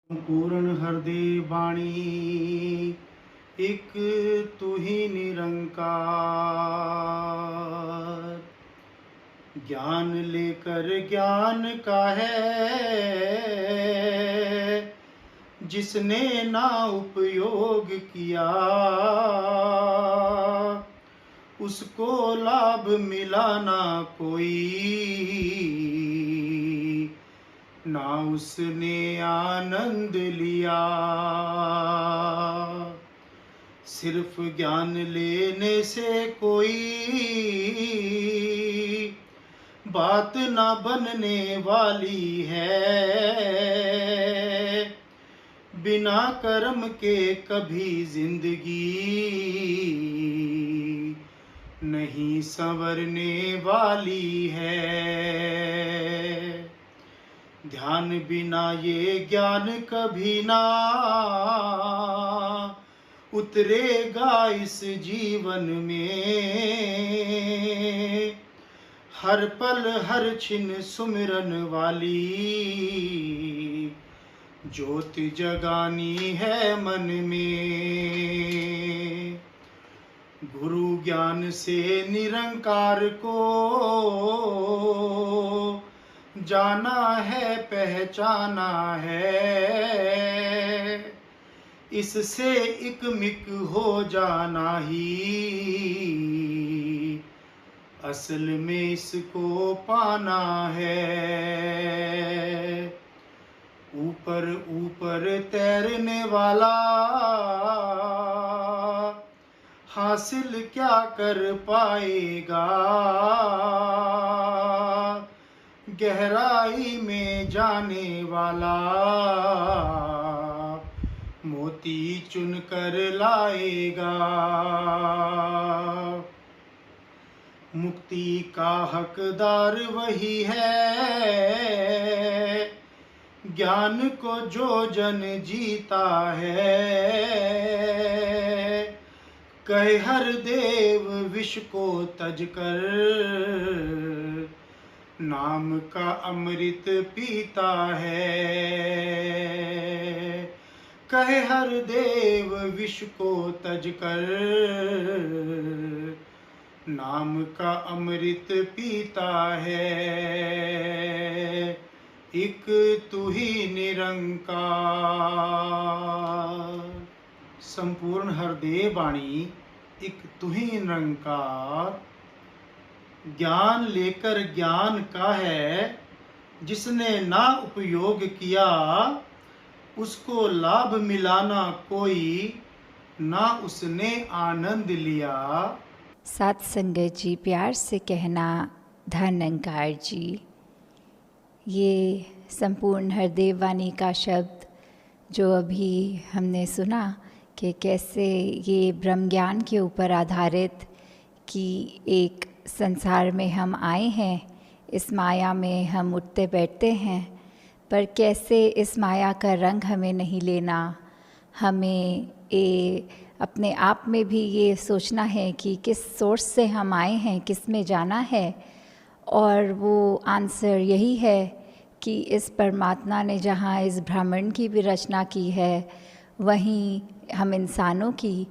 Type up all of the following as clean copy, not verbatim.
पूर्ण हृदय बाणी एक तू ही निरंकार। ज्ञान लेकर ज्ञान का है जिसने ना उपयोग किया, उसको लाभ मिला ना कोई, ना उसने आनंद लिया। सिर्फ ज्ञान लेने से कोई बात ना बनने वाली है। बिना कर्म के कभी जिंदगी नहीं संवरने वाली है। ध्यान बिना ये ज्ञान कभी ना उतरेगा इस जीवन में। हर पल हर छिन सुमिरन वाली ज्योति जगानी है मन में। गुरु ज्ञान से निरंकार को जाना है पहचाना है। इससे एक मिक हो जाना ही असल में इसको पाना है। ऊपर ऊपर तैरने वाला हासिल क्या कर पाएगा। गहराई में जाने वाला मोती चुन कर लाएगा। मुक्ति का हकदार वही है ज्ञान को जो जन जीता है। कहे हर देव विष को तज कर नाम का अमृत पीता है। कहे हर देव विष को तज कर नाम का अमृत पीता है। एक तू ही निरंकार। संपूर्ण हृदय वाणी एक तू ही निरंकार। ज्ञान लेकर ज्ञान का है जिसने ना उपयोग किया, उसको लाभ मिलाना कोई, ना उसने आनंद लिया। साथ संगत जी, प्यार से कहना धनंकार जी। ये संपूर्ण हृदय वाणी का शब्द जो अभी हमने सुना कि कैसे ये ब्रह्म ज्ञान के ऊपर आधारित कि एक संसार में हम आए हैं, इस माया में हम उठते बैठते हैं, पर कैसे इस माया का रंग हमें नहीं लेना। हमें अपने आप में भी ये सोचना है कि किस सोर्स से हम आए हैं, किस में जाना है। और वो आंसर यही है कि इस परमात्मा ने जहाँ इस ब्रह्मांड की भी रचना की है, वहीं हम इंसानों की,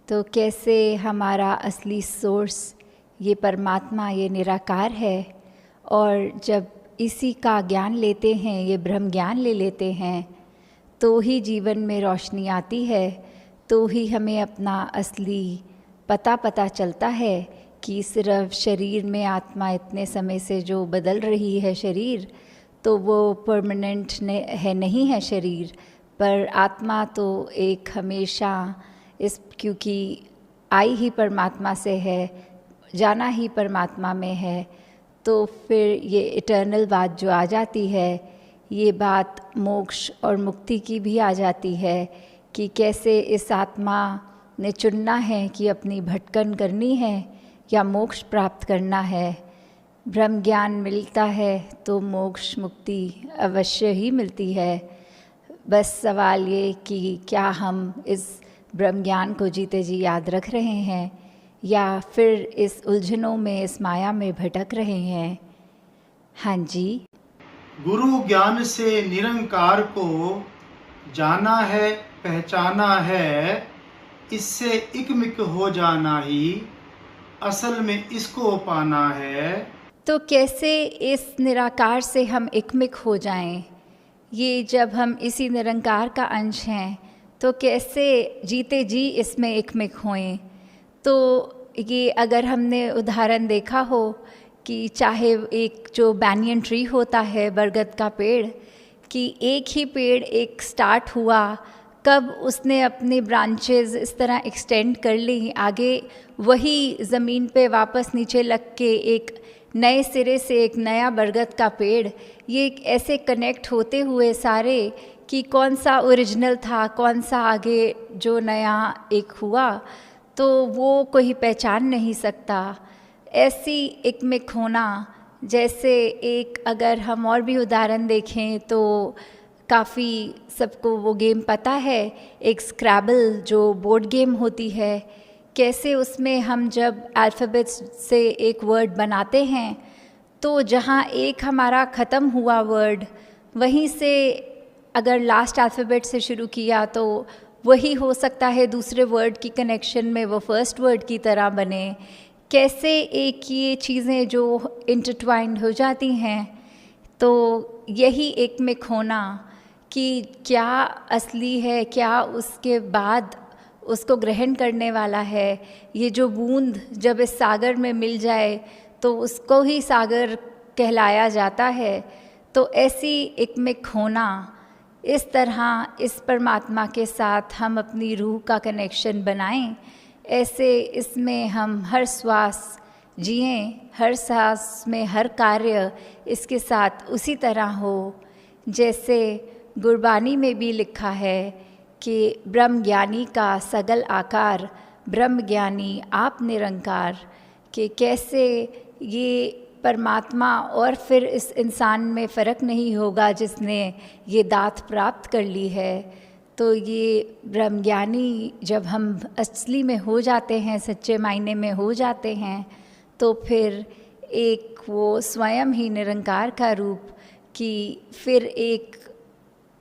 तो कैसे हमारा असली सोर्स ये परमात्मा, ये निराकार है। और जब इसी का ज्ञान लेते हैं, ये ब्रह्म ज्ञान ले लेते हैं, तो ही जीवन में रोशनी आती है, तो ही हमें अपना असली पता चलता है कि सिर्फ शरीर में आत्मा इतने समय से जो बदल रही है शरीर, तो वो परमानेंट नहीं है शरीर, पर आत्मा तो एक हमेशा क्योंकि आई ही परमात्मा से है, जाना ही परमात्मा में है, तो फिर ये इटर्नल बात जो आ जाती है, ये बात मोक्ष और मुक्ति की भी आ जाती है कि कैसे इस आत्मा ने चुनना है कि अपनी भटकन करनी है या मोक्ष प्राप्त करना है। ब्रह्म ज्ञान मिलता है तो मोक्ष मुक्ति अवश्य ही मिलती है। बस सवाल ये कि क्या हम इस ब्रह्म ज्ञान को जीते जी याद रख रहे हैं या फिर इस उलझनों में, इस माया में भटक रहे हैं। हाँ जी। गुरु ज्ञान से निरंकार को जाना है पहचाना है, इससे इकमिक हो जाना ही, असल में इसको पाना है। तो कैसे इस निराकार से हम एकमिक हो जाएं? ये जब हम इसी निरंकार का अंश हैं तो कैसे जीते जी इसमें एकमिक होएं? तो ये अगर हमने उदाहरण देखा हो कि चाहे एक जो बैनियन ट्री होता है, बरगद का पेड़, कि एक ही पेड़ एक स्टार्ट हुआ, कब उसने अपने ब्रांचेस इस तरह एक्सटेंड कर ली, आगे वही ज़मीन पे वापस नीचे लग के एक नए सिरे से एक नया बरगद का पेड़, ये ऐसे कनेक्ट होते हुए सारे कि कौन सा ओरिजिनल था, कौन सा आगे जो नया एक हुआ, तो वो कोई पहचान नहीं सकता। ऐसी एकमिक होना, जैसे एक अगर हम और भी उदाहरण देखें तो काफ़ी सबको वो गेम पता है, एक स्क्रैबल जो बोर्ड गेम होती है, कैसे उसमें हम जब अल्फ़ाबेट्स से एक वर्ड बनाते हैं तो जहाँ एक हमारा ख़त्म हुआ वर्ड, वहीं से अगर लास्ट अल्फ़ाबेट से शुरू किया तो वही हो सकता है दूसरे वर्ड की कनेक्शन में वो फर्स्ट वर्ड की तरह बने। कैसे एक ये चीज़ें जो इंटरट्वाइंड हो जाती हैं, तो यही एकमिक होना कि क्या असली है, क्या उसके बाद उसको ग्रहण करने वाला है। ये जो बूंद जब इस सागर में मिल जाए तो उसको ही सागर कहलाया जाता है। तो ऐसी एकमिक होना, इस तरह इस परमात्मा के साथ हम अपनी रूह का कनेक्शन बनाएं, ऐसे इसमें हम हर श्वास जिएं, हर सांस में हर कार्य इसके साथ उसी तरह हो जैसे गुरबानी में भी लिखा है कि ब्रह्म ज्ञानी का सगल आकार, ब्रह्म ज्ञानी आप निरंकार। कि कैसे ये परमात्मा और फिर इस इंसान में फ़र्क नहीं होगा जिसने ये दात प्राप्त कर ली है। तो ये ब्रह्मज्ञानी जब हम असली में हो जाते हैं, सच्चे मायने में हो जाते हैं, तो फिर एक वो स्वयं ही निरंकार का रूप, कि फिर एक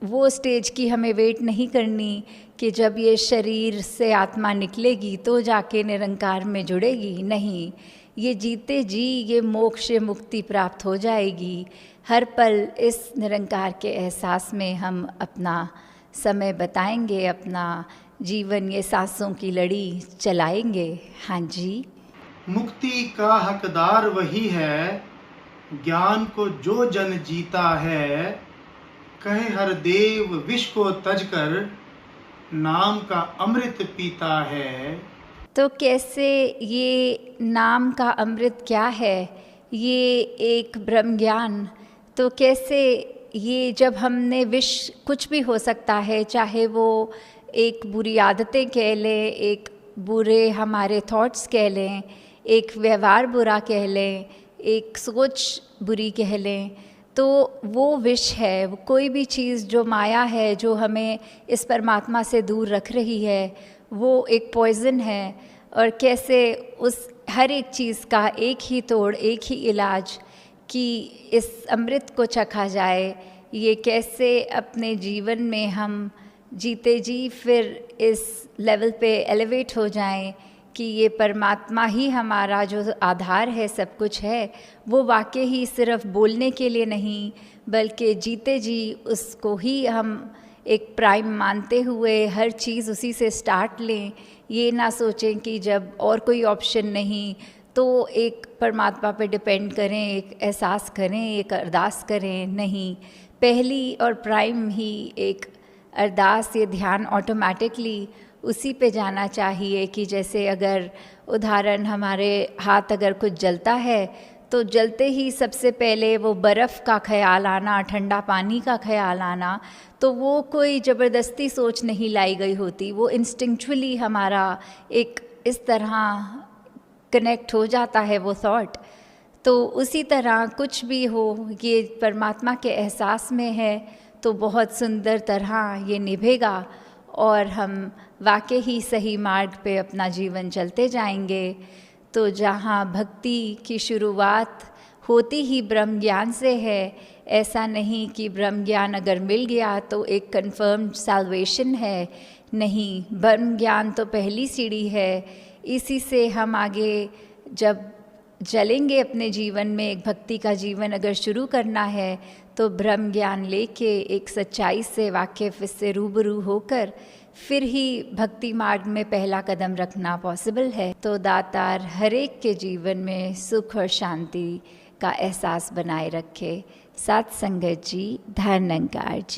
वो स्टेज की हमें वेट नहीं करनी कि जब ये शरीर से आत्मा निकलेगी तो जाके निरंकार में जुड़ेगी। नहीं, ये जीते जी ये मोक्ष मुक्ति प्राप्त हो जाएगी। हर पल इस निरंकार के एहसास में हम अपना समय बताएंगे, अपना जीवन ये सांसों की लड़ी चलाएंगे। हाँ जी। मुक्ति का हकदार वही है, ज्ञान को जो जन जीता है, कहे हर देव विष को तजकर, नाम का अमृत पीता है। तो कैसे ये नाम का अमृत क्या है, ये एक ब्रह्म ज्ञान, तो कैसे ये जब हमने विष, कुछ भी हो सकता है, चाहे वो एक बुरी आदतें कह लें, एक बुरे हमारे थॉट्स कह लें, एक व्यवहार बुरा कह लें, एक सोच बुरी कह लें, तो वो विष है। वो कोई भी चीज़ जो माया है, जो हमें इस परमात्मा से दूर रख रही है, वो एक पॉइज़न है। और कैसे उस हर एक चीज़ का एक ही तोड़, एक ही इलाज, कि इस अमृत को चखा जाए। ये कैसे अपने जीवन में हम जीते जी फिर इस लेवल पे एलिवेट हो जाएं कि ये परमात्मा ही हमारा जो आधार है, सब कुछ है, वो वाकई ही सिर्फ बोलने के लिए नहीं, बल्कि जीते जी उसको ही हम एक प्राइम मानते हुए हर चीज़ उसी से स्टार्ट लें। ये ना सोचें कि जब और कोई ऑप्शन नहीं तो एक परमात्मा पे डिपेंड करें, एक एहसास करें, एक अरदास करें। नहीं, पहली और प्राइम ही एक अरदास, ये ध्यान ऑटोमेटिकली उसी पे जाना चाहिए। कि जैसे अगर उदाहरण, हमारे हाथ अगर कुछ जलता है तो जलते ही सबसे पहले वो बर्फ़ का ख्याल आना, ठंडा पानी का ख्याल आना, तो वो कोई ज़बरदस्ती सोच नहीं लाई गई होती, वो इंस्टिंक्चुअली हमारा एक इस तरह कनेक्ट हो जाता है वो थॉट। तो उसी तरह कुछ भी हो, ये परमात्मा के एहसास में है तो बहुत सुंदर तरह ये निभेगा और हम वाकई ही सही मार्ग पे अपना जीवन चलते जाएंगे। तो जहाँ भक्ति की शुरुआत होती ही ब्रह्म ज्ञान से है। ऐसा नहीं कि ब्रह्म ज्ञान अगर मिल गया तो एक कन्फर्म्ड सैल्वेशन है, नहीं, ब्रह्म ज्ञान तो पहली सीढ़ी है। इसी से हम आगे जब चलेंगे अपने जीवन में, एक भक्ति का जीवन अगर शुरू करना है तो ब्रह्म ज्ञान लेके एक सच्चाई से वाकिफ़, इससे रूबरू होकर फिर ही भक्ति मार्ग में पहला कदम रखना पॉसिबल है। तो दातार हर एक के जीवन में सुख और शांति का एहसास बनाए रखे। सत्संगत जी, धन निरंकार जी।